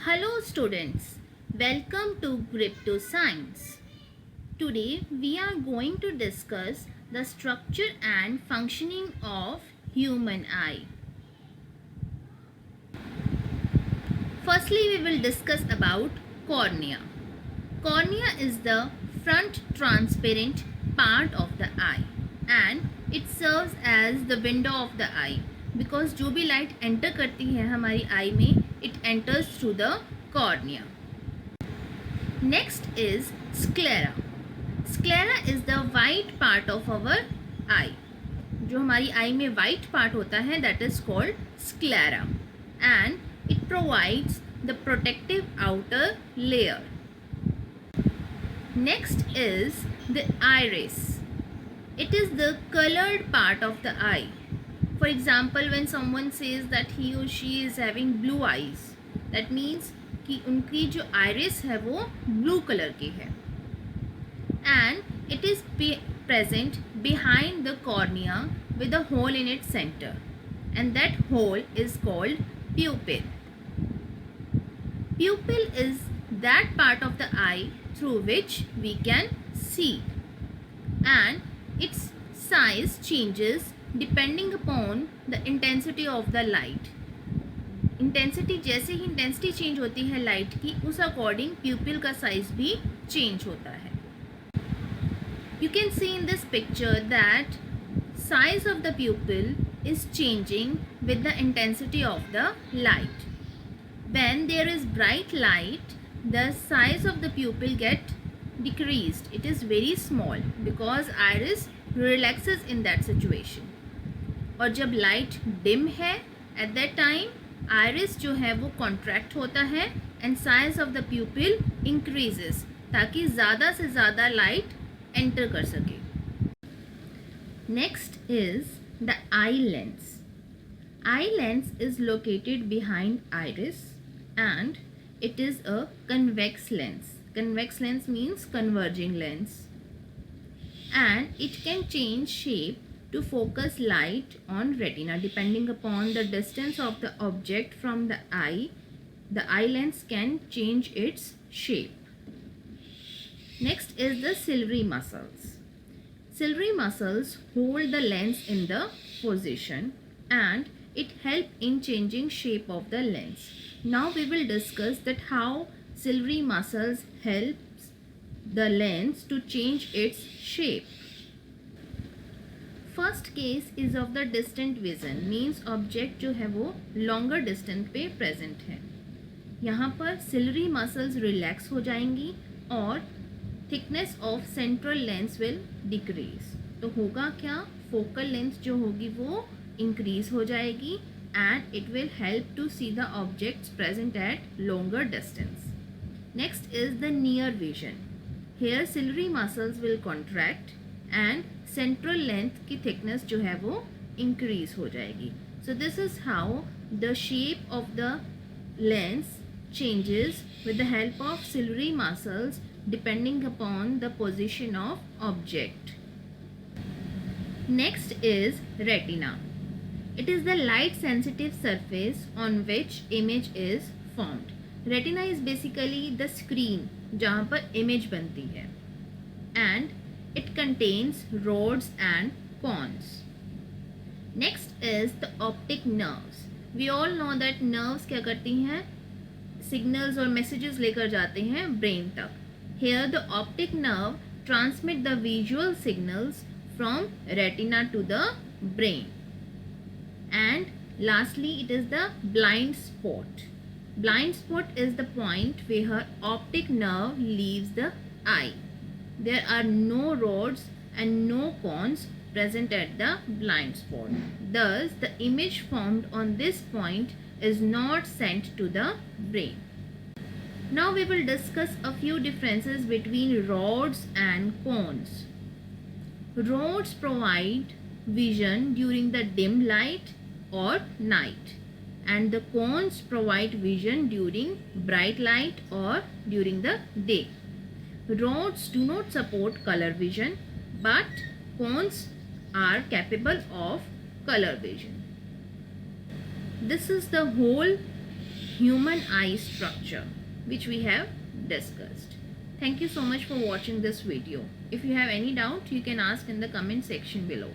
Hello students, welcome to Crypto Science. Today we are going to discuss the structure and functioning of human eye. Firstly we will discuss about cornea. Cornea is the front transparent part of the eye and it serves as the window of the eye because जो भी light enter करती है हमारी eye में it enters through the cornea. Next is sclera. Sclera is the white part of our eye. जो हमारी eye में white part होता है that is called sclera and it provides the protective outer layer. Next is the iris. It is the colored part of the eye. For example, when someone says that he or she is having blue eyes, that means कि उनकी जो iris है वो blue color की है. And it is present behind the cornea with a hole in its center. And that hole is called pupil. Pupil is that part of the eye through which we can see. And its size changes depending upon the intensity of the light. Intensity जैसे ही intensity change होती है light की उस according प्यूपिल का size भी change होता है. You can see in this picture that size of the pupil is changing with the intensity of the light. When there is bright light the size of the pupil get decreased. It is very small because iris relaxes in that situation. और जब light dim है at that time iris जो है वो contract होता है and size of the pupil increases ताकि ज़्यादा से ज़्यादा लाइट enter कर सके. Next is the eye lens. Eye lens is located behind iris and it is a convex lens. Convex lens means converging lens and it can change shape to focus light on retina depending upon the distance of the object from the eye. The eye lens can change its shape. Next is the ciliary muscles. Ciliary muscles hold the lens in the position and it helps in changing shape of the lens. Now we will discuss that how ciliary muscles helps the lens to change its shape. First case is of the distant vision, means object जो है वो longer distance पे present है. यहाँ पर ciliary muscles relax हो जाएंगी और thickness of central lens will decrease. तो होगा क्या, focal length जो होगी वो increase हो जाएगी and it will help to see the objects present at longer distance. Next is the near vision. Here ciliary muscles will contract and central length की thickness जो है वो increase हो जाएगी. So this is how the shape of the lens changes with the help of ciliary muscles depending upon the position of object. Next is retina. It is the light sensitive surface on which image is formed. Retina is basically the screen जहाँ पर image बनती है and it contains rods and cones. Next is the optic nerves. We all know that nerves क्या करती हैं, signals और messages लेकर जाते हैं ब्रेन तक. Here the optic nerve transmit the visual signals from retina to the brain. And lastly it is the blind spot. Blind spot is the point where optic nerve leaves the eye. There are no rods and no cones present at the blind spot. Thus, the image formed on this point is not sent to the brain. Now we will discuss a few differences between rods and cones. Rods provide vision during the dim light or night. And the cones provide vision during bright light or during the day. Rods do not support color vision, but cones are capable of color vision. This is the whole human eye structure, which we have discussed. Thank you so much for watching this video. If you have any doubt, you can ask in the comment section below.